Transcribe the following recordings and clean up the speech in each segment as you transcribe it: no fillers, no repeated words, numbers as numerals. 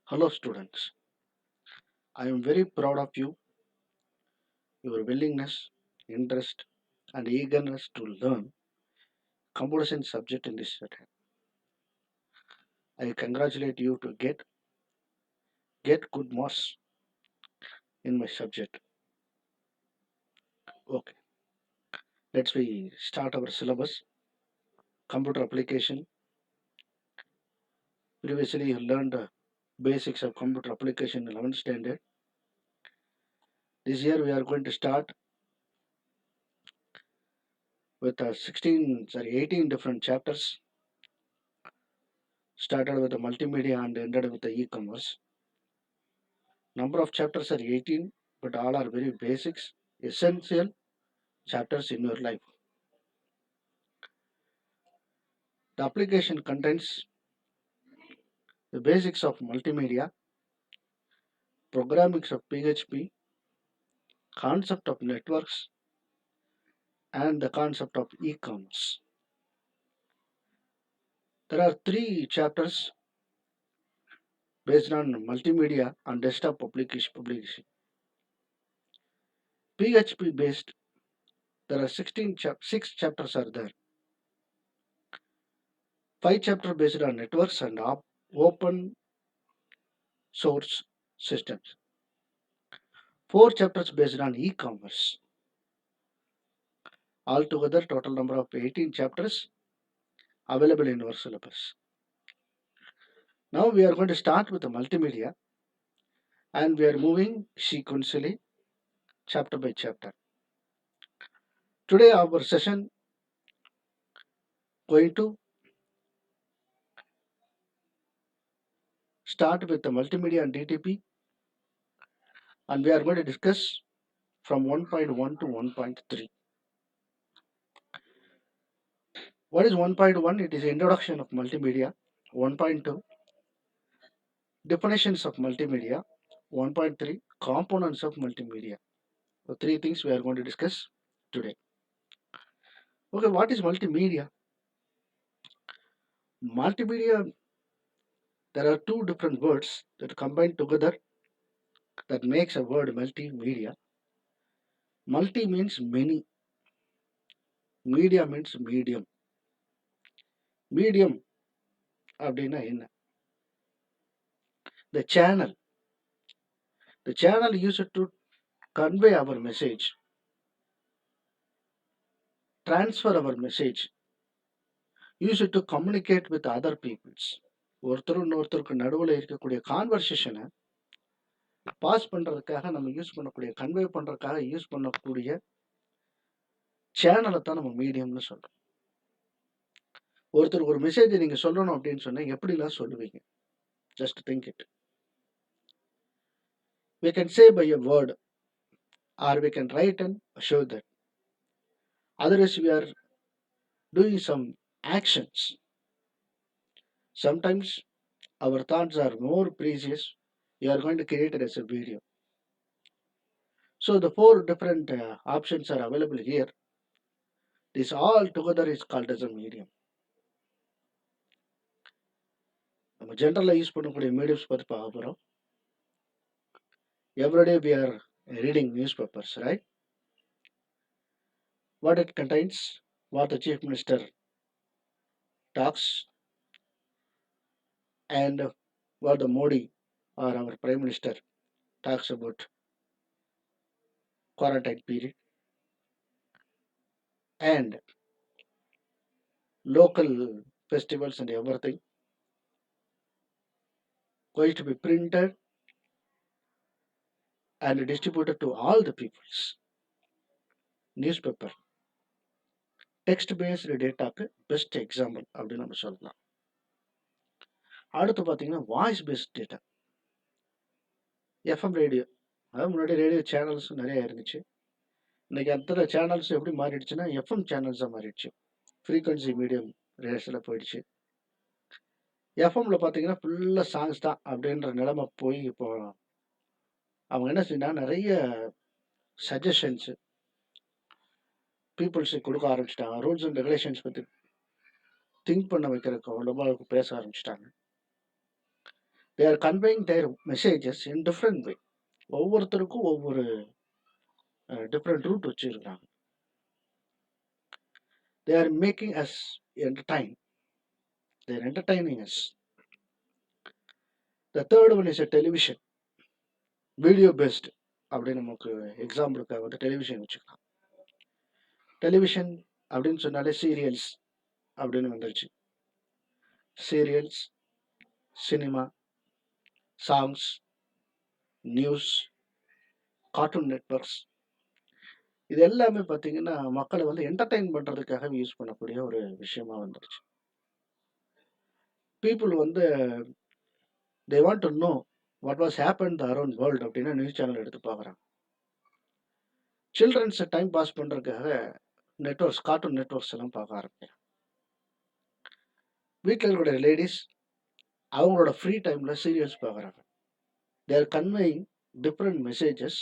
Hello, students. I am very proud of you, your willingness, interest, and eagerness to learn computer science subject in this setting. I congratulate you to get good marks in my subject. Okay, let's we start our syllabus. Computer application. Previously, you learned the basics of computer application in 11th standard. This year, we are going to start with 18 different chapters. Started with the multimedia and ended with the e-commerce. Number of chapters are 18, but all are very basics, essential chapters in your life. The application contains the basics of multimedia, programming of PHP, concept of networks, and the concept of e-commerce. There are three chapters based on multimedia and desktop publication. PHP based, there are 6 chapters are there. 5 chapters based on networks and open source systems. 4 chapters based on e-commerce. Altogether, total number of 18 chapters available in our syllabus. Now we are going to start with the multimedia and we are moving sequentially chapter by chapter. Today our session going to start with the multimedia and DTP and we are going to discuss from 1.1 to 1.3. What is 1.1? It is introduction of multimedia. 1.2 definitions of multimedia. 1.3 components of multimedia. So three things we are going to discuss today. Okay, what is multimedia? Multimedia, there are two different words that combine together that makes a word multimedia. Multi means many, media means medium. Medium அப்படின்னா என்ன? The channel. The channel used to convey our message, transfer our message, used to communicate with other peoples. ஒருத்தர் இன்னொருத்தருக்கு நடுவில் இருக்கக்கூடிய கான்வர்சேஷனை pass பண்றதுக்காக நம்ம use பண்ணக்கூடிய convey பண்றதுக்காக யூஸ் பண்ணக்கூடிய சேனலை தான் நம்ம மீடியம்னு சொல்றோம். ஒருத்தருக்கு ஒரு மெசேஜ் நீங்க சொல்லணும் அப்படின்னு சொன்னா எப்படிலாம் சொல்லுவீங்க? Just think it. We can say by a word or we can write and show that. Otherwise, we are doing some actions. Sometimes our thoughts are more precious. You are going to create it as a video. So the four different options are available here. This all together is called as a medium. நம்ம ஜென்ரலாக use பண்ணக்கூடிய mediums பற்றி பார்க்க போகிறோம். Every day we are reading newspapers, right? What it contains, what the chief minister talks, and what the Modi or our prime minister talks about quarantine period and local festivals and everything going to be printed and distributed to all the peoples. Newspaper text based டேட்டாக்கு best example அப்படின்னு நம்ம சொல்லலாம். அடுத்து பார்த்தீங்கன்னா voice based data. FM radio, அதாவது முன்னாடி radio channels நிறைய இருந்துச்சு. இன்னைக்கு அத்தனை சேனல்ஸ் எப்படி மாறிடுச்சுன்னா எஃப்எம் சேனல்ஸாக மாறிடுச்சு. ஃப்ரீக்வன்சி மீடியம் ரேஸில் போயிடுச்சு. எஃப்எம்ல பார்த்தீங்கன்னா ஃபுல்லாக சாங்ஸ் தான் அப்படின்ற நிலைமை போய் இப்போ அவங்க என்ன செய்யணும், நிறைய சஜஷன்ஸு பீப்புள்ஸுக்கு கொடுக்க ஆரம்பிச்சிட்டாங்க. ரூல்ஸ் அண்ட் ரெகுலேஷன்ஸ் பற்றி திங்க் பண்ண வைக்கிறதுக்கு ரொம்ப பேச ஆரம்பிச்சிட்டாங்க. They are conveying their messages in different way. ஒவ்வொருத்தருக்கும் ஒவ்வொரு different route வச்சிருக்காங்க. They are making us entertain. They are entertaining us. The third one is a television, video based. அப்படின்னு நமக்கு எக்ஸாம்பிளுக்கு வந்து டெலிவிஷன் வச்சுக்கலாம். டெலிவிஷன் அப்படின்னு சொன்னாலே சீரியல்ஸ் அப்படின்னு வந்துருச்சு. Serials, cinema, songs, news, cartoon networks, இது எல்லாமே பார்த்தீங்கன்னா மக்களை வந்து என்டர்டெயின் பண்ணுறதுக்காக யூஸ் பண்ணக்கூடிய ஒரு விஷயமா வந்துருச்சு. பீப்புள் வந்து they want to know what was happen the around world அப்படின்னு நியூஸ் சேனல் எடுத்து பார்க்குறாங்க. சில்ட்ரன்ஸை டைம் பாஸ் பண்ணுறதுக்காக நெட்வொர்க்ஸ், கார்ட்டூன் நெட்வொர்க்ஸ் எல்லாம் பார்க்க ஆரம்பிக்கிறேன். வீட்டில் இருக்கக்கூடிய லேடிஸ் அவங்களோட ஃப்ரீ டைமில் சீரியல்ஸ் பார்க்குறாங்க. They are conveying different messages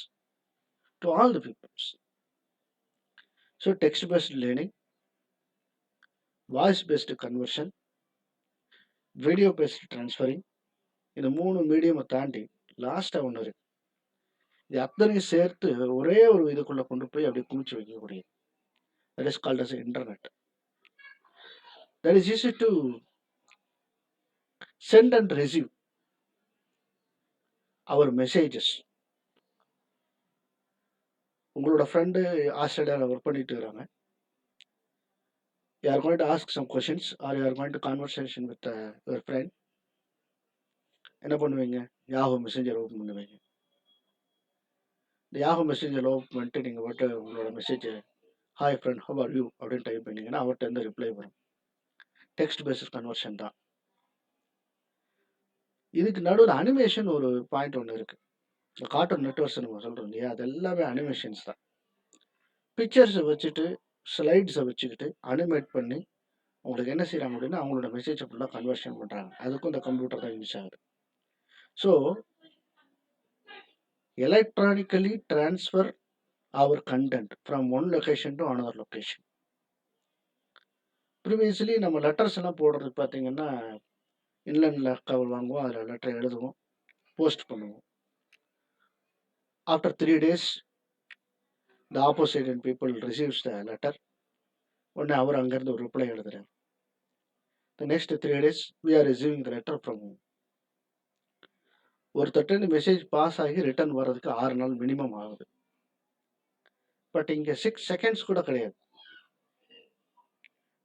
to all the peoples. So text based learning, voice based conversion, video based transferring, இந்த 3 மீடியமை தாண்டி லாஸ்ட்டாக ஒன்று இருக்குது. இது அத்தனையும் சேர்த்து ஒரே ஒரு இதுக்குள்ளே கொண்டு போய் அப்படியே குமிச்சு வைக்கக்கூடியது. That is called as internet. That is easy to send and receive our messages. உங்களோட ஃப்ரெண்டு ஆஸ்திரேலியாவில் ஒர்க் பண்ணிட்டு இருக்கிறாங்க. You are going to ask some questions or you are going to conversation with your friend. என்ன பண்ணுவீங்க? Yahoo messenger open பண்ணுவீங்க. இந்த Yahoo messenger open பண்ணிட்டு நீங்கள் போட்டு உங்களோட message hi friend how are you அப்படின்னு டைப் பண்ணிங்கன்னா அவர்கிட்ட இருந்து ரிப்ளை வரும். டெக்ஸ்ட் பேஸ்ட் கன்வர்ஷன் தான். இதுக்கு நடுவில் அனிமேஷன் ஒரு பாயிண்ட் ஒன்று இருக்குது. இந்த கார்ட்டூன் நெட்வொர்க்ஸ் நம்ம சொல்கிறோம் இல்லையா, அது எல்லாமே அனிமேஷன்ஸ் தான். பிக்சர்ஸை வச்சுட்டு ஸ்லைட்ஸை வச்சுக்கிட்டு அனிமேட் பண்ணி உங்களுக்கு என்ன செய்கிறாங்க அப்படின்னா அவங்களோட மெசேஜை ஃபுல்லாக கன்வர்ஷன் பண்ணுறாங்க. அதுக்கும் இந்த கம்ப்யூட்டர் தான் யூஸ் ஆகுது. So electronically transfer our content from one location to another location. Previously நம்ம லெட்டர்ஸ் எல்லாம் போடுறதுக்கு பார்த்தீங்கன்னா இன்லேண்டில் கவர் வாங்குவோம், அதில் லெட்டர் எழுதுவோம், போஸ்ட் பண்ணுவோம். After 3 days the opposite people receives the letter. உடனே அவர் அங்கேருந்து ஒரு ரிப்ளை எழுதுறாரு. The next 3 days we are receiving the letter from home. ஒரு தட்டு மெசேஜ் பாஸ் ஆகி ரிட்டர்ன் வர்றதுக்கு 6 நாள் மினிமம் ஆகுது. பட் இங்கே 6 செகண்ட்ஸ் கூட கிடையாது.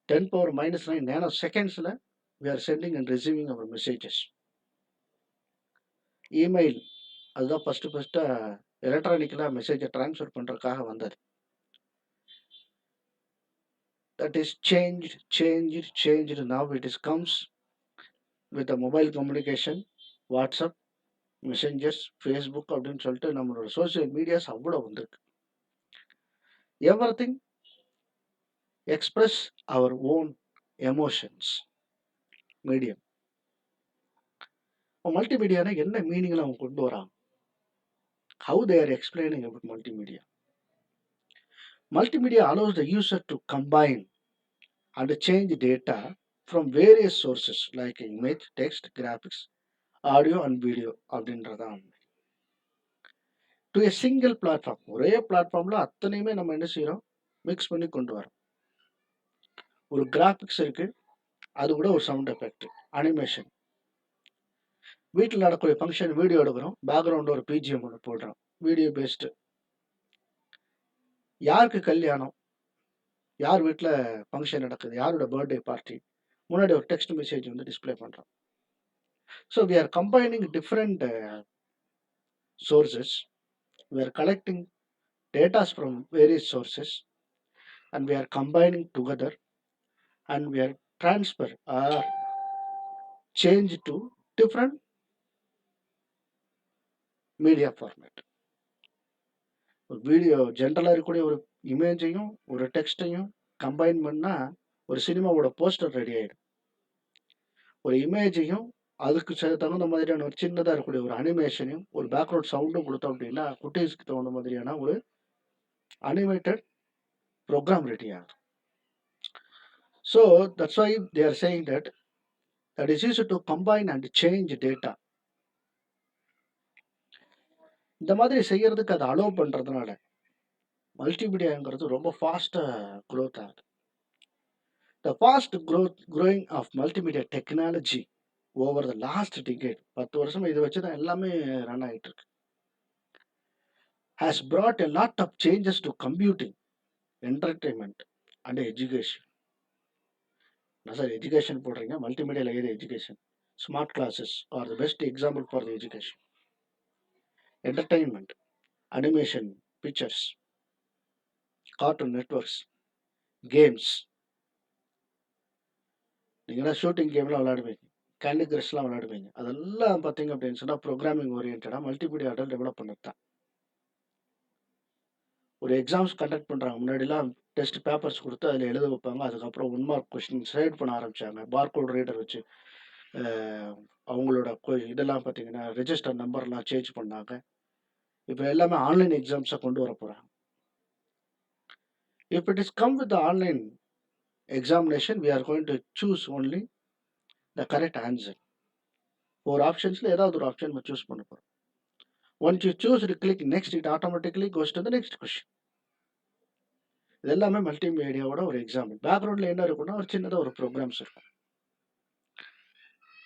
10⁻⁻⁹ நேனோ செகண்ட்ஸில் we are sending and receiving our messages. Email அதுதான் ஃபஸ்ட்டாக எலக்ட்ரானிக்கலாக மெசேஜை ட்ரான்ஸ்ஃபர் பண்ணுறதுக்காக வந்தது. That is changed now it is comes with mobile communication, WhatsApp, messengers, Facebook அப்படின்னு சொல்லிட்டு நம்மளோட சோசியல் மீடியாஸ் அவ்வளோ வந்திருக்கு. Everything express our own emotions medium. மல்டிமீடியானா என்ன மீனிங்கில் அவங்க கொண்டு வராங்க? How they are explaining about multimedia? Multimedia allows the user to combine and change data from various sources like image, text, graphics, audio and video அப்படின்றதான் to a single platform. ஒரே பிளாட்ஃபார்மில் அத்தனையுமே நம்ம என்ன செய்கிறோம்? மிக்ஸ் பண்ணி கொண்டு வரோம். ஒரு கிராஃபிக்ஸ் இருக்குது, அது கூட ஒரு சவுண்ட் எஃபெக்ட், அனிமேஷன். வீட்டில் நடக்கூடிய ஃபங்க்ஷன் வீடியோ எடுக்கிறோம், பேக்ரவுண்டில் ஒரு பிஜிஎம் ஒன்று போடுறோம், வீடியோ பேஸ்டு. யாருக்கு கல்யாணம், யார் வீட்டில் ஃபங்க்ஷன் நடக்குது, யாரோட பர்த்டே பார்ட்டி, முன்னாடி ஒரு டெக்ஸ்ட் மெசேஜ் வந்து டிஸ்பிளே பண்ணுறோம். So we are combining different sources. We are collecting data from various sources and we are combining together and we are transfer or change to different media format. ஒரு video ஜென்ரலாக இருக்கக்கூடிய ஒரு இமேஜையும் ஒரு டெக்ஸ்டையும் combine பண்ணால் ஒரு சினிமாவோட poster ready ஆகிடும். ஒரு இமேஜையும் அதுக்கு தகுந்த மாதிரியான ஒரு சின்னதாக இருக்கக்கூடிய ஒரு அனிமேஷனையும் ஒரு பேக்ரவுண்ட் சவுண்டும் கொடுத்தோம் அப்படின்னா குட்டீஸ்க்கு தகுந்த மாதிரியான ஒரு அனிமேட்டட் ப்ரோக்ராம் ரெடி ஆகும். So that's why they are saying that is use to combine and change data இந்த மாதிரி செய்யறதுக்கு அத அலோவ் பண்றதுனால, மல்டிமீடியாங்கிறது ரொம்ப ஃபாஸ்ட்டா குரோத் ஆகுது. The fast growing of multimedia technology over the last decade 10 வருஷமா இத வச்சு தான் எல்லாமே ரன் ஆயிட்டு இருக்கு. Has brought a lot of changes to computing, entertainment and education. என்ன சார் எஜுகேஷன் போடுறீங்க? மல்டிமீடியால ஏது education? Smart classes R the best example for the education. Entertainment, animation, pictures, cartoon networks, games. நீங்கலாம் ஷூட்டிங் கேம்லாம் விளையாடுவீங்க. Candy கிரஷ்லாம் விளையாடுவீங்க. அதெல்லாம் பார்த்தீங்க அப்படின்னு சொன்னா, programming ஓரியன்டடா மல்டிமீடியால develop பண்ணது தான். ஒரு எக்ஸாம்ஸ் கண்டக்ட் பண்றாங்க. முன்னாடிலாம் டெஸ்ட் பேப்பர்ஸ் குடுத்து அதில எழுத வைப்பாங்க. அதுக்கப்புறம் 1 மார்க் கொஸ்டின் ஷேட் பண்ண ஆரம்பிச்சாங்க. பார்கோட் ரீடர் வச்சு அ அவங்களோட இதெல்லாம் பார்த்தீங்கன்னா, ரெஜிஸ்டர் நம்பர்லாம் சேஞ்ச் பண்ணாங்க. இப்ப எல்லாமே ஆன்லைன் எக்ஸாம்ஸா கொண்டு வரப்போறாங்க. If it is come with the online examination, we are going to choose only the correct answer. 4 ஆப்ஷன்ஸ்ல ஏதாவது ஒரு ஆப்ஷன் நம்ம சூஸ் பண்ண போறோம். Once you choose to click next, it automatically goes to the next question. இது எல்லாமே மல்டிமீடியாவோட ஒரு example. பேக்கிரவுண்ட்ல என்ன இருக்கும்னா, ஒரு சின்னதா ஒரு புரோகிராம்ஸ் இருக்கும்.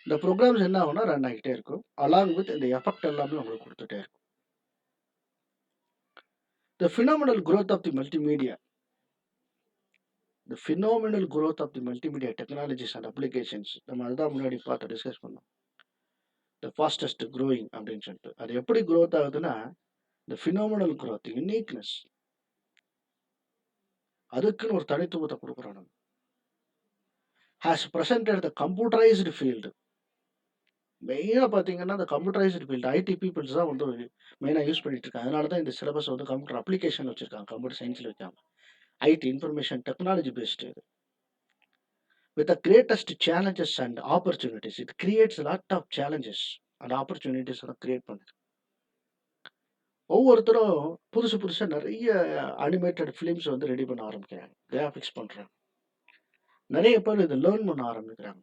இந்த புரோகிராம்ஸ் என்ன ஆகும்னா ரன் ஆகிட்டே இருக்கும். அலாங் வித் இந்த எஃபெக்ட் எல்லாமே உங்களுக்கு குடுத்துட்டே இருக்கும். The phenomenal growth of the multimedia. The phenomenal growth of the multimedia technologies and applications. நம்ம அதுதான் முன்னாடி பார்த்து டிஸ்கஸ் பண்ணோம். The fastest growing அப்படின்னு சொல்லிட்டு. அது எப்படி growth ஆகுதுன்னா, the phenomenal growth, uniqueness. அதுக்குன்னு ஒரு தனித்துவத்தை குடுக்குறோம் நம்ம. Has presented the computerized field. மெயினா பார்த்தீங்கன்னா, இந்த கம்ப்யூட்டரைஸ்டு ஃபீல்டு ஐடி பீப்பிள்ஸ் தான் வந்து மெயினா யூஸ் பண்ணிட்டு இருக்காங்க. அதனால தான் இந்த சிலபஸ் வந்து கம்ப்யூட்டர் அப்ளிகேஷன் வச்சிருக்காங்க. கம்ப்யூட்டர் சயின்ஸ்ல வைக்காம. IT information technology based. With the greatest challenges and opportunities. It creates lot of challenges and opportunities எல்லாம் கிரியேட் பண்ணுது. ஒவ்வொருத்தரும் புதுசு புதுசா நெறைய அனிமேட்டட் ஃபிலிம்ஸ் வந்து ரெடி பண்ண ஆரம்பிக்கிறாங்க. கிராபிக்ஸ் பண்றாங்க. நெறைய பேர் இத லேர்ன் பண்ண ஆரம்பிக்கிறாங்க.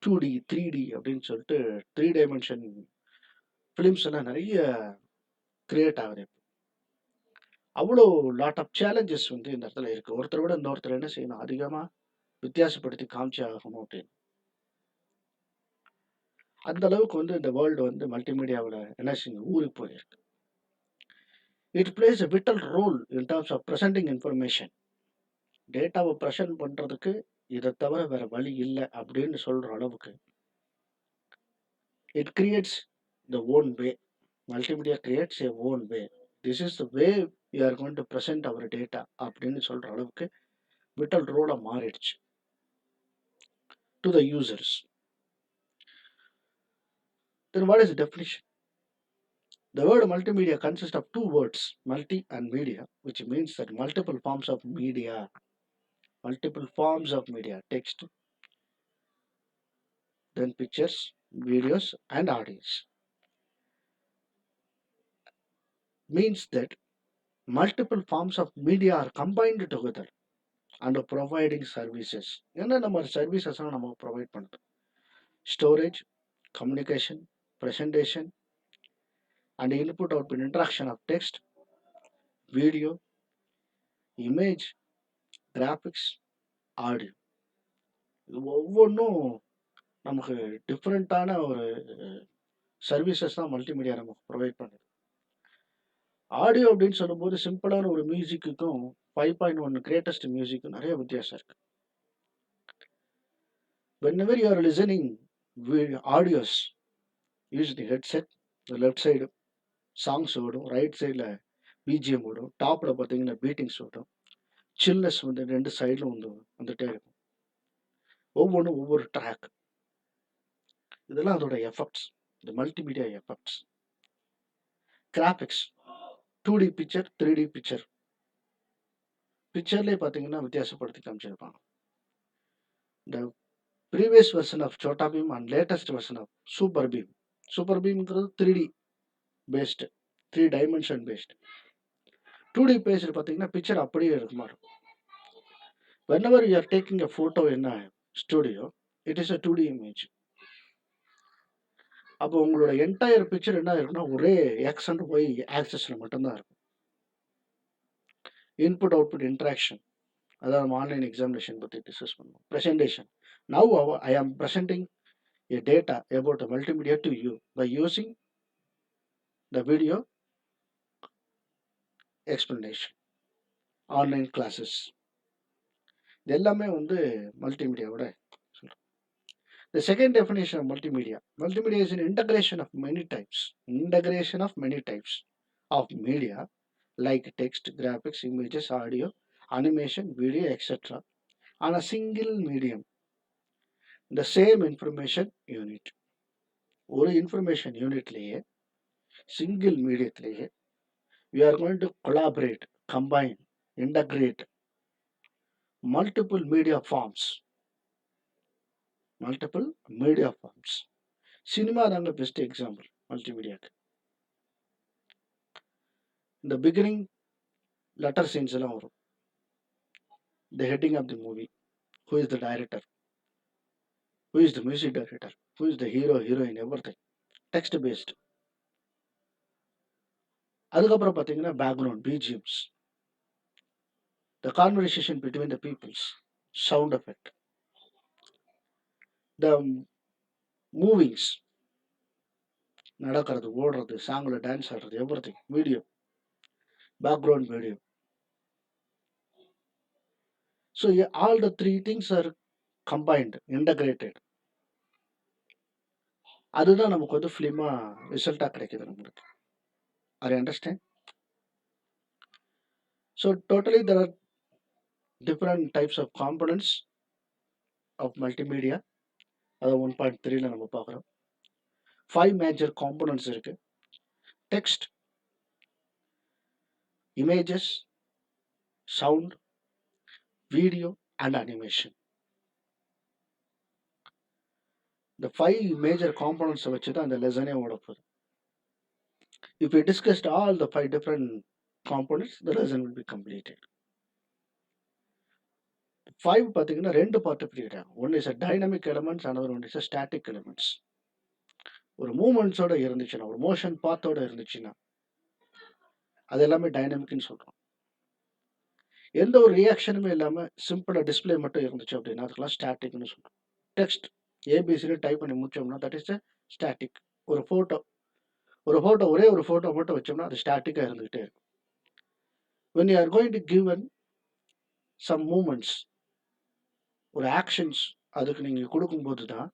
2டி, 3டி அப்படின்னு சொல்லிட்டு 3 டைமென்ஷன் ஃபிலிம்ஸ் எல்லாம் நெறைய கிரியேட் ஆகுது. அவ்வளோ லாட் ஆஃப் சேலஞ்சஸ் வந்து இந்த இடத்துல இருக்கு. ஒருத்தர விட இன்னொருத்தர் என்ன செய்யணும்? அதிகமா வித்தியாசப்படுத்தி காமிச்சே ஆகணும் அப்படின்னு. அந்த அளவுக்கு வந்து இந்த வேர்ல்டு வந்து மல்டிமீடியாவுல என்ன செய்யும்? ஊறி போயிருக்கு. It plays a vital role in terms of presenting information. டேட்டாவ பிரசன்ட் பண்றதுக்கு இத தவிர வேற வழி இல்ல அப்படின்னு சொல்ற அளவுக்கு. It creates the own way. Multimedia creates a own way. This is the way we are going to present our data அப்படின்னு சொல்ற அளவுக்கு விட்டல் ரோலா மாறிடுச்சு. To the users. Then what is the definition? The word multimedia consists of two words, multi and media, which means that multiple forms of media. Multiple forms of media, text, then pictures, videos, and audios. Means that multiple forms of media are combined together and providing services. என்ன நம்ம services நம்ம provide பண்ணுறோம். Storage, communication, presentation, and input output interaction of text, video, image, graphics, audio. இது ஒவ்வொன்றும் நமக்கு டிஃப்ரெண்ட்டான ஒரு services தான் மல்டிமீடியா நமக்கு ப்ரொவைட் பண்ணுது. ஆடியோ அப்படின்னு சொல்லும்போது சிம்பிளான ஒரு மியூசிக்குக்கும் 5.1 கிரேட்டஸ்ட் மியூசிக்கும் நிறைய வித்தியாசம் இருக்கு. Whenever you are listening audios, use the headset. The left side songs ஓடும், ரைட் சைடில் பிஜிஎம் ஓடும், டாப்பில் பார்த்தீங்கன்னா பீட்டிங்ஸ் ஓடும், சில்னஸ் வந்து 2 சைடிலும் வந்து வந்துட்டே இருக்கும். ஒவ்வொன்றும் ஒவ்வொரு ட்ராக். இதெல்லாம் அதோட எஃபெக்ட்ஸ். இந்த multimedia effects. Graphics two D picture, 3டி பிக்சர். பிக்சர்லேயே பார்த்தீங்கன்னா வித்தியாசப்படுத்தி காமிச்சிருப்பாங்க. இந்த previous version of Chhota Bheem and latest version of super Bheem. Super பீம்ங்கிறது 3டி based, 3 dimension based. Two D based பார்த்தீங்கன்னா பிக்சர் அப்படியே இருக்குமா இருக்கும். Whenever you are taking a photo in a studio, it is a 2D image. அப்போ உங்களோட என்டையர் பிக்சர் என்ன இருக்குன்னா, ஒரே எக்ஸ் அண்ட் ஒய் ஆக்சிஸ்ல மட்டும் தான் இருக்கும். Input, output interaction. அதான் நம்ம ஆன்லைன் எக்ஸாமினேஷன் பத்தி டிஸ்கஸ் பண்ணுவோம். பிரசன்டேஷன். நவ் ஐ ஆம் presenting a data about a multimedia to you by using the video explanation. Online classes. இது எல்லாமே வந்து மல்டிமீடியாவோட சொல்றோம். The second definition of multimedia. Multimedia is an integration of many types. Integration of many types of media like text, graphics, images, audio, animation, video, etc. on a single medium. The same information unit. ஒரு information unitலேயே single மீடியத்திலேயே we are going to collaborate, combine, integrate multiple media forms. Multiple media forms. Cinema தாங்க best example மல்டிமீடியாக்கு. இந்த beginning letter scenes எல்லாம் வரும். The heading of the movie, who is the director, who is the music director, who is the hero heroine, everything text based. அதுக்கப்புறம் பார்த்தீங்கன்னா background BGMs, the conversation between the peoples, sound effect, the movings, நடக்கிறது, ஓடுறது, சாங்கில் dance ஆடுறது, everything video, background video. So all the three things are combined, integrated. அதுதான் நமக்கு வந்து ஃபிலிமா ரிசல்ட்டாக கிடைக்குது நம்மளுக்கு. Are you understand? So totally there are different types of components of multimedia. அதை 1.3ல நம்ம பார்க்குறோம். 5 மேஜர் காம்பனன்ட்ஸ் இருக்கு. Text, images, sound, video and animation. இந்த 5 மேஜர் காம்பனன்ட்ஸை வச்சு தான் அந்த லெசனே ஓட போகுது. If we discussed all the 5 different components, the lesson will be completed. 5 பார்த்தீங்கன்னா 2 பார்ட் பிரிக்கிறாங்க. One is a dynamic elements, another one is a static elements. ஒரு மூமெண்ட்ஸோட இருந்துச்சுன்னா, ஒரு மோஷன் பாத்தோட இருந்துச்சுன்னா அது எல்லாமே டைனமிக்னு சொல்றோம். எந்த ஒரு ரியாக்ஷனுமே இல்லாமல் சிம்பிளாக டிஸ்பிளே மட்டும் இருந்துச்சு அப்படின்னா அதுக்கெல்லாம் ஸ்டாட்டிக்னு சொல்றோம். டெக்ஸ்ட் ஏபிசிடி டைப் பண்ணி முடிச்சோம்னா தட் இஸ் ஸ்டாட்டிக். ஒரு ஃபோட்டோ ஒரே ஒரு ஃபோட்டோ மட்டும் வச்சோம்னா அது ஸ்டாட்டிக்காக இருந்துகிட்டே இருக்கும். when you are going to given some movements, ஒரு ஆக்ஷன்ஸ் அதுக்கு நீங்கள் கொடுக்கும்போது தான்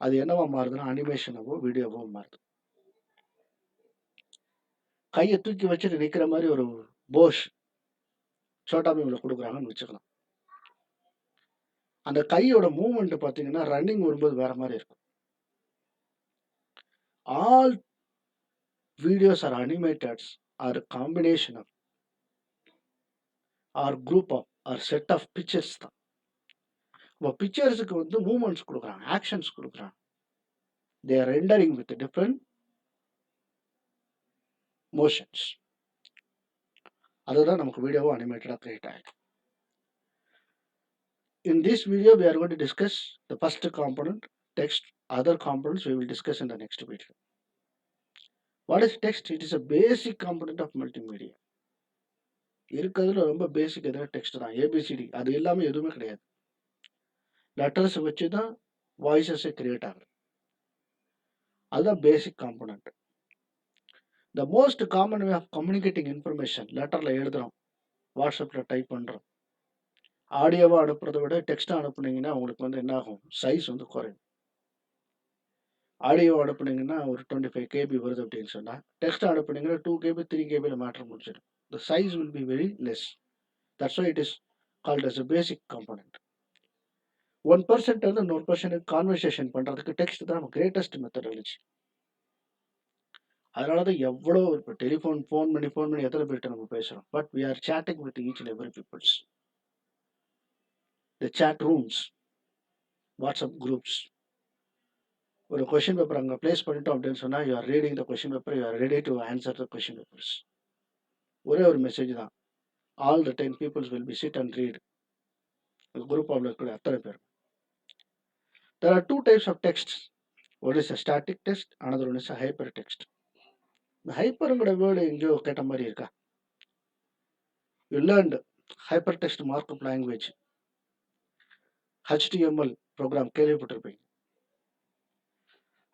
அது என்னவா மாறுதுன்னா அனிமேஷனாவோ வீடியோவோ மாறுது. கையை தூக்கி வச்சுட்டு நிற்கிற மாதிரி ஒரு போஷ் சோட்டா பீம்ல கொடுக்குறாங்கன்னு வச்சுக்கலாம். அந்த கையோட மூவ்மெண்ட் பார்த்தீங்கன்னா ரன்னிங் வரும்போது வேற மாதிரி இருக்கும். All videos or animateds or combination of or group of or set of pictures தான். இப்போ பிக்சர்ஸுக்கு வந்து மூவ்மெண்ட்ஸ் கொடுக்குறாங்க, ஆக்ஷன்ஸ் கொடுக்குறாங்க. They are rendering with different motions. அதுதான் நமக்கு வீடியோவோ அனிமேட்டடாக கிரியேட் ஆகிடும். In this video, we are going to discuss the first component, text. Other components we will discuss in the next video. What is text? It is a basic component of multimedia. இருக்கிறதுல ரொம்ப பேசிக் எதுனா text தான். ABCD அது எல்லாமே எதுவுமே கிடையாது. Letters வச்சு தான் வாய்ஸஸே கிரியேட் ஆகுது. அதுதான் basic component. The most common way of communicating information, லெட்டரில் எழுதுகிறோம், வாட்ஸ்அப்பில் டைப் பண்ணுறோம். ஆடியோவாக அனுப்புறதை விட டெக்ஸ்ட்டாக அனுப்புனீங்கன்னா உங்களுக்கு வந்து என்ன ஆகும், சைஸ் வந்து குறையும். ஆடியோ அனுப்புனீங்கன்னா ஒரு 25 கேபி வருது அப்படின்னு சொன்னால், டெக்ஸ்ட் அனுப்புனீங்கன்னா 2 கேபி 3 கேபியில் மேட்டர் முடிச்சிடும். The size will be very less. That's why it is called as a basic component. 1% வந்து இன்னொரு பர்சனுக்கு கான்வர்சேஷன் பண்ணுறதுக்கு டெக்ஸ்ட் தான் கிரேட்டஸ்ட் மெத்தடாலஜி. அதனால தான் எவ்வளோ இப்போ ஃபோன் பண்ணி எத்தனை பேர்கிட்ட நம்ம பேசுகிறோம். But we are chatting with each and every peoples. The chat rooms, WhatsApp groups. ஒரு கொஷின் பேப்பர் அங்கே பிளேஸ் பண்ணிட்டோம் அப்படின்னு சொன்னால், you are reading the question paper, you are ready to answer the question papers. ஒரே ஒரு message தான். All the 10 peoples will be sit and read. Group of இருக்கக்கூடிய அத்தனை பேர். There are 2 types of texts. One is a static text, another one is a hypertext. The hyperங்கிற word எங்கேயோ கேட்ட மாதிரி இருக்கா? You learned hypertext markup language, HTML program கேள்விப்பட்டிருப்பீங்க.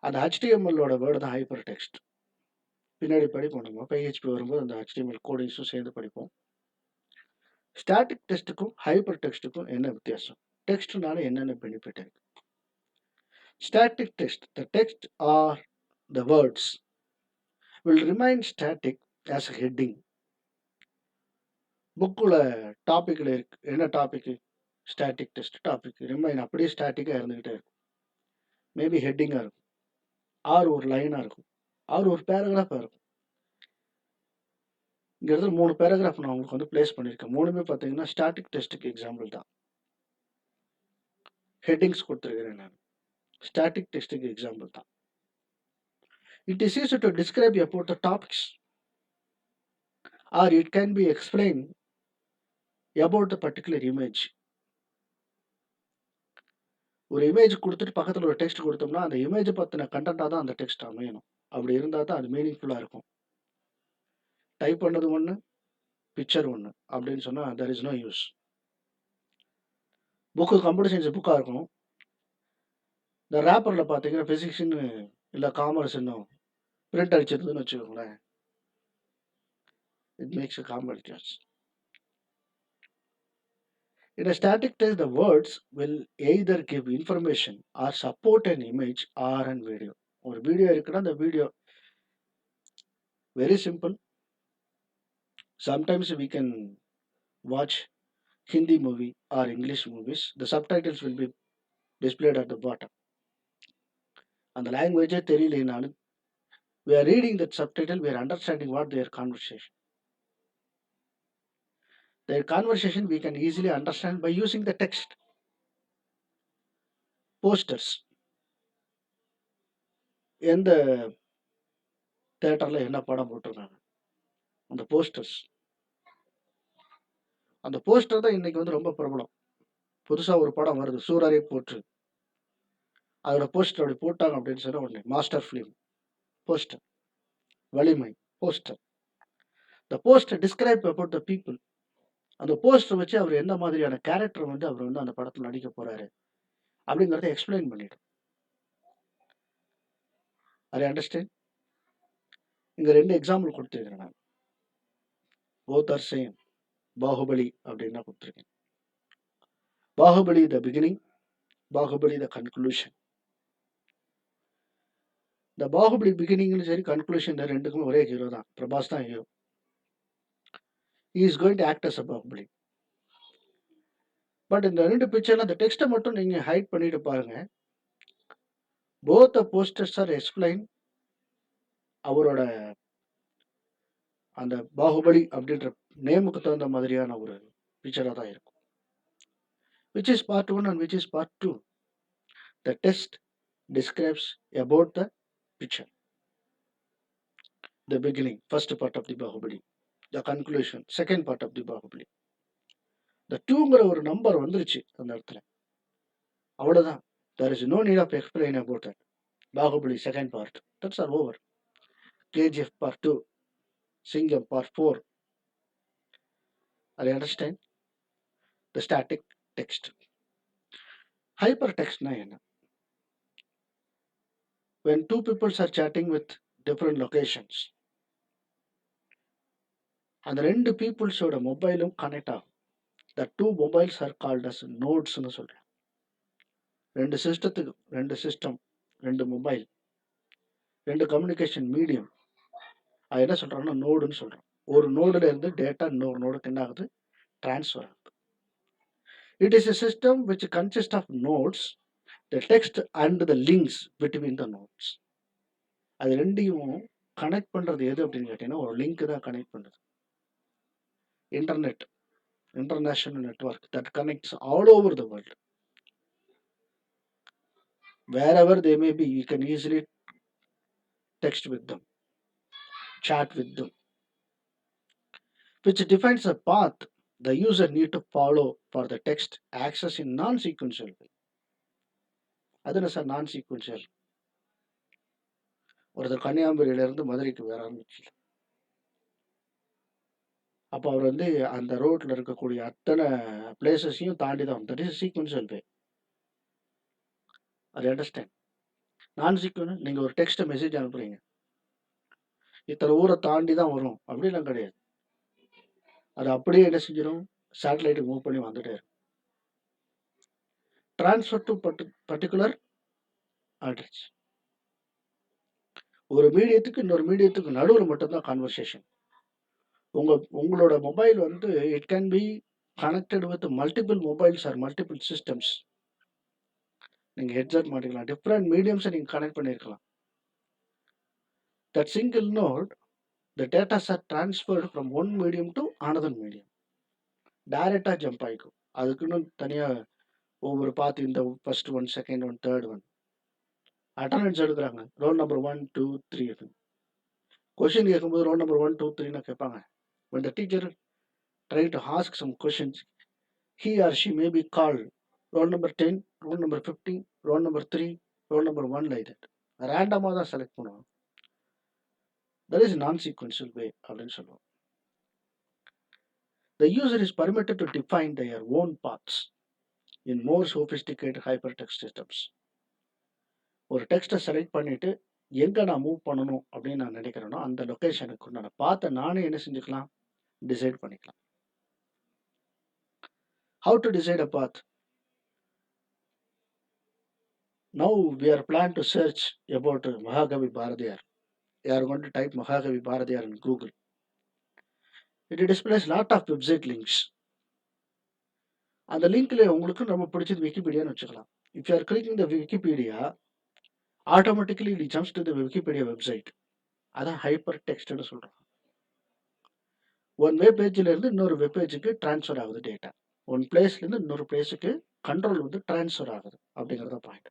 அந்த HTML ஓட வேர்டு தான் hypertext. பின்னாடி படிப்போம் நம்ம. PHP வரும்போது அந்த HTML கோடிங்ஸும் சேர்ந்து படிப்போம். ஸ்டாட்டிக் டெக்ஸ்ட்டுக்கும் ஹைப்பர் டெக்ஸ்ட்டுக்கும் என்ன வித்தியாசம்? டெக்ஸ்ட்னால என்னென்ன பெனிஃபிட் இருக்கு? Static text, the text or the words will remain static as a heading. புக்குல டாபிக்ல இருக்கு. என்ன topic? Static text topic remain அப்படியே ஸ்டாட்டிக்காக இருந்துகிட்டே இருக்கும். மேபி ஹெட்டிங்காக இருக்கும், ஆர் ஒரு லைனாக இருக்கும், ஆர் ஒரு பேராகிராஃபாக இருக்கும். இங்க இடத்துல 3 பேராகிராஃப் நான் உங்களுக்கு வந்து பிளேஸ் பண்ணியிருக்கேன். 3மே பார்த்தீங்கன்னா ஸ்டாட்டிக் டெக்ஸ்ட்டுக்கு எக்ஸாம்பிள் தான். ஹெட்டிங்ஸ் கொடுத்துருக்கிறேன் நான். ஸ்டாட்டிக் டெக்ஸ்ட்டுக்கு எக்ஸாம்பிள் தான். It is easy to describe about the topics, or it can be explained about the particular image. ஒரு இமேஜ் குடுத்துட்டு பக்கத்துல ஒரு டெக்ஸ்ட் குடுத்தோம்னா, அந்த இமேஜ பத்தின கன்டென்ட்டா தான் அந்த டெக்ஸ்ட் அமையணும். அப்படி இருந்தா தான் அது மீனிங்ஃபுல்லா இருக்கும். டைப் பண்ணது ஒண்ணு, பிக்சர் ஒண்ணு அப்படின்னு சொன்னா there is no use. Book computer science புக்கா இருக்கும். இந்த ரேப்பர்ல பார்த்தீங்கன்னா பிசிக்ஸ்ன்னு இல்ல காமர்ஸ்ன்னு பிரிண்ட் அடிச்சிருந்ததுன்னு வச்சுக்கோங்களேன். It makes a complications. In a static text, the words will either give information or support an image or an video. ஒரு வீடியோ இருக்குன்னா அந்த video very simple. Sometimes we can watch Hindi movie or English movies. The subtitles will be displayed at the bottom. அந்த லாங்குவேஜே தெரியலைனாலும் we are reading that subtitle, we are understanding what their conversation. Their conversation we can easily understand by using the text. Posters. எந்த தியேட்டர்ல என்ன படம் போட்டிருக்காங்க, அந்த posters. அந்த poster தான் இன்னைக்கு வந்து ரொம்ப பிரபலம். புதுசா ஒரு படம் வருது, சூரரை போற்று. அதோட போஸ்டர் அப்படி போட்டாங்க அப்படின்னு சொன்னா உடனே மாஸ்டர் ஃபிலிம் போஸ்டர், வலிமை poster. The poster describe about the people. அந்த போஸ்டர் வச்சு அவர் எந்த மாதிரியான கேரக்டர் வந்து அவர் வந்து அந்த படத்தில் நடிக்க போறாரு அப்படிங்கிறத எக்ஸ்பிளைன் பண்ணிடும். I understand. இங்க 2 எக்ஸாம்பிள் கொடுத்துருக்கேன் நான். Both are same. பாகுபலி அப்படின்னா கொடுத்துருக்கேன். Baahubali the beginning, Baahubali the conclusion. இந்த பாகுபலி பிகினிங்லும் சரி கன்க்ளூஷன் ரெண்டுக்குமே ஒரே ஹீரோ தான், பிரபாஸ் தான் hero. He is going to act as a Baahubali. But இந்த 2 பிக்சர்ல அந்த டெக்ஸ்ட்டை மட்டும் நீங்க ஹைட் பண்ணிட்டு பாருங்க. both the posters are explain அவரோட அந்த பாகுபலி அப்படின்ற நேமுக்கு தகுந்த மாதிரியான ஒரு பிக்சரா தான் இருக்கும். Which is part 1 and which is part 2. The text describes about the picture. The beginning, first part of the Bahubali. The conclusion, second part of the Bahubali. The 2ங்கிற ஒரு number வந்துருச்சு அந்த இடத்துல. அவ்வளவுதான். There is no need of explain about that. Bahubali second part. That's all over. KGF part 2. Singham part 4. I understand. The static text. Hypertext na என்ன? When two people are chatting with different locations, அந்த 2 peopleஸோட மொபைலும் connect ஆகும். The 2 mobiles are called as nodes-னு சொல்றேன். 2 சிஸ்டத்துக்கு 2 system, 2 mobile, 2 communication medium. அது என்ன சொல்றாங்கன்னா நோடுன்னு சொல்றோம். ஒரு நோடுல இருந்து டேட்டா இன்னொரு நோடுக்கு என்ன ஆகுது? டிரான்ஸ்ஃபர் ஆகுது. It is a system which consists of nodes, the text and the links between the nodes. அது ரெண்டையும் கனெக்ட் பண்றது எது அப்படின்னு கேட்டீங்கன்னா ஒரு லிங்க் தான் கனெக்ட் பண்ணுது. Internet, international network that connects all over the world. Wherever they may be, you can easily text with them, chat with them, which defines a path the user need to follow for the text access in non-sequential way. அது என்ன sir நான் sequential? ஒருத்தர் கன்னியாகுமரியிலேருந்து மதுரைக்கு வராருன்னு வச்சுக்கோங்க. அப்போ அவர் வந்து அந்த ரோட்ல இருக்கக்கூடிய அத்தனை பிளேஸஸையும் தாண்டி தான் தட் இஸ் சீக்வென்ஷியல் வே. அது அண்டர்ஸ்டாண்ட். நான் சீக்வென்ஸ் நீங்கள் ஒரு டெக்ஸ்ட்டை மெசேஜ் அனுப்புறீங்க, இத்தனை ஊரை தாண்டி தான் வரும் அப்படிலாம் கிடையாது. அது அப்படியே என்ன செஞ்சிடும், சேட்டலைட்டுக்கு மூவ் பண்ணி வந்துட்டே இருக்கும். Transfer to particular address. ஒரு மீடியத்துக்கு இன்னொரு மீடியத்துக்கு நடுவில் மட்டும்தான் கான்வர்சேஷன். உங்களோட மொபைல் வந்து it can be connected with multiple mobiles or multiple systems. நீங்கள் ஹெட்செட் மாட்டிக்கலாம், டிஃப்ரெண்ட் மீடியம்ஸை நீங்கள் கனெக்ட் பண்ணியிருக்கலாம். That single node the datas are transferred from one medium to another medium. டைரெக்டாக ஜம்ப் ஆகிக்கும். அதுக்குன்னு தனியாக ஒவ்வொரு பார்த்து இந்த first one, second one, third one attendance எடுக்கிறாங்க. ரோல் நம்பர் 1 2 3 அப்படின்னு கொஷின் கேட்கும்போது ரோல் நம்பர் 1 2 3ன்னு கேட்பாங்க. when the teacher try to ask some questions, he or she may be called roll number 10, roll number 15, roll number 3, roll number 1 like that. ரேண்டமாக தான் select பண்ணுவாங்க. That is நான் sequential வே அப்படின்னு சொல்லுவோம். The user is permitted to define their own paths in more sophisticated hypertext systems. ஒரு டெக்ஸ்ட்டை select பண்ணிட்டு எங்கே நான் மூவ் பண்ணணும் அப்படின்னு நான் நினைக்கிறேனோ அந்த லொக்கேஷனுக்கு நான் பார்த்து நானே என்ன செஞ்சுக்கலாம், டிசைட் பண்ணிக்கலாம். How to decide a path? Now we are planning to search about Mahakavi Bharadiyar. You are going to type Mahakavi Bharadiyar in Google. It displays lot of website links. அந்த லிங்க்ல உங்களுக்கு நம்ம பிடிச்சது விக்கிபீடியான்னு வச்சுக்கலாம். If you are clicking the Wikipedia, automatically it jumps to the Wikipedia website. அதான் hyper டெக்ஸ்ட்னு சொல்றோம். One web பேஜ்ல இருந்து இன்னொரு வெப் பேஜுக்கு ட்ரான்ஸ்ஃபர் ஆகுது டேட்டா. ஒன் பிளேஸ்ல இருந்து இன்னொரு பிளேஸுக்கு கண்ட்ரோல் வந்து ட்ரான்ஸ்ஃபர் ஆகுது அப்படிங்கிறத point.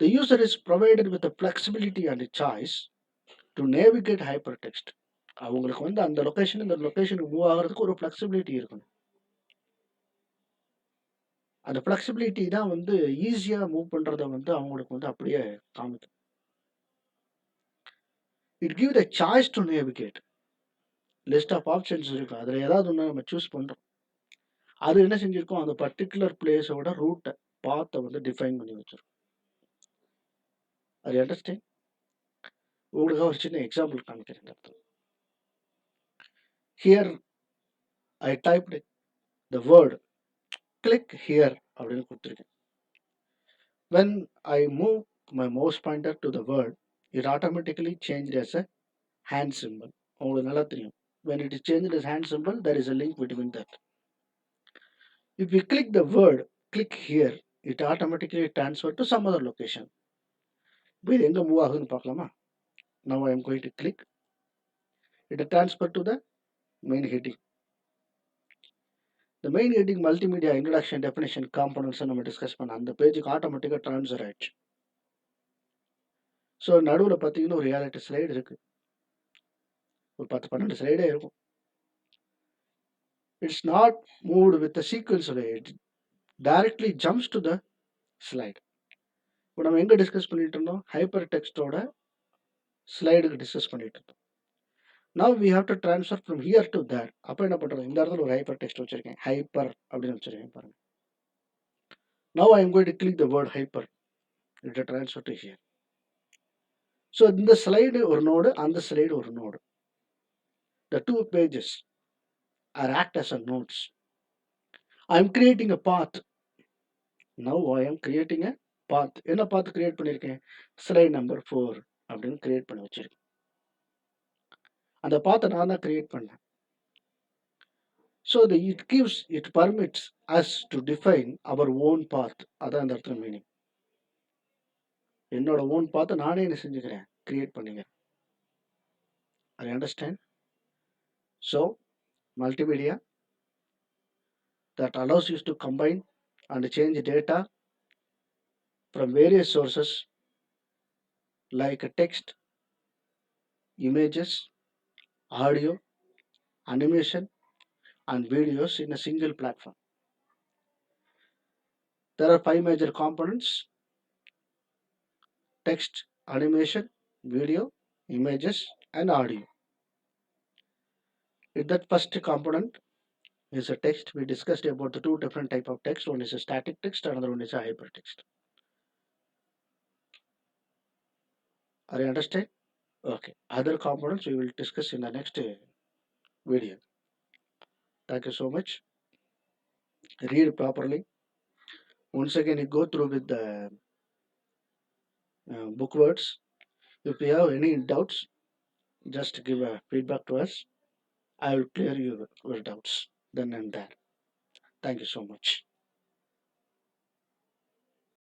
The user is provided with the flexibility and the choice to navigate hypertext. அவங்களுக்கு வந்து அந்த லொக்கேஷன் இந்த லொக்கேஷனுக்கு மூவ் ஆகிறதுக்கு ஒரு ஃப்ளெக்சிபிலிட்டி இருக்கணும். அந்த ஃப்ளெக்சிபிலிட்டி தான் வந்து ஈஸியாக மூவ் பண்ணுறத வந்து அவங்களுக்கு வந்து அப்படியே காமிக்கும். It give the choice to navigate. List of options இருக்கும், அதில் ஏதாவது ஒன்று நம்ம சூஸ் பண்ணுறோம். அது என்ன செஞ்சுருக்கோம், அந்த பர்டிகுலர் பிளேஸோட ரூட்டை பாத்தை வந்து டிஃபைன் பண்ணி வச்சிருக்கோம். அது அண்டர்ஸ்டாண்ட். உங்களுக்கு ஒரு சின்ன எக்ஸாம்பிள் காமிக்கிறேன் இந்த இடத்துல. Here I typed the word click here அப்படின்னு கொடுத்துருக்கேன். when I move my mouse pointer to the word, it automatically changed as a hand symbol. உங்களுக்கு நல்லா தெரியும். When it is changed as hand symbol, there is a link between that. If we click the word, click here, it automatically transfer to some other location. இப்போ இது எங்கே move ஆகுதுன்னு பார்க்கலாமா? Now I am going to click. It will transfer to the main heading. The main heading multimedia introduction definition components நம்ம discuss பண்ண அந்த பேஜுக்கு ஆட்டோமேட்டிக்காக ட்ரான்ஸ்ஃபர் ஆயிடுச்சு. ஸோ நடுவில் பார்த்தீங்கன்னா ஒரு 7-8 ஸ்லைடு இருக்குது, ஒரு 10-12 ஸ்லைடே இருக்கும். It's not moved with sequins way, it directly jumps to the slide. இப்போ நம்ம எங்கே டிஸ்கஸ் பண்ணிட்டு இருந்தோம், ஹைப்பர் டெக்ஸ்டோட ஸ்லைடுக்கு டிஸ்கஸ் பண்ணிட்டு இருந்தோம். Now we have to transfer from here to there. அப்போ என்ன பண்ணுறது, இந்த இடத்துல ஒரு ஹைப்பர் டெக்ஸ்ட் வச்சிருக்கேன், ஹைப்பர் அப்படின்னு வச்சிருக்கேன் பாருங்க. Now I am going to click the word hyper, it transfer to hear. So இந்த ஸ்லைடு ஒரு நோடு, அந்த ஸ்லைடு ஒரு node. The two pages are act as a nodes. I am creating a path. Now I am creating a path. என்ன path create பண்ணியிருக்கேன், slide number 4 அப்படின்னு create பண்ணி வச்சிருக்கேன். அந்த பாத்தை நான் தான் கிரியேட் பண்ணேன். So it permits us to define our own path. அதான் அந்த இடத்துல மீனிங். என்னோட ஓன் பாத்தை நானே என்ன செஞ்சுக்கிறேன், கிரியேட் பண்ணிக்கிறேன். I understand. So multimedia that allows you to combine and change data from various sources like text, images, audio, animation, and videos in a single platform. There are 5 major components: text, animation, video, images, and audio. In that first component is a text. We discussed about the two different type of text. One is a static text, another one is a hypertext. Are you understand? Okay. Other components we will discuss in the next video. Thank you so much. Read properly. Once again, you go through with the book words. If you have any doubts, just give a feedback to us. I will clear your doubts then and there. Thank you so much.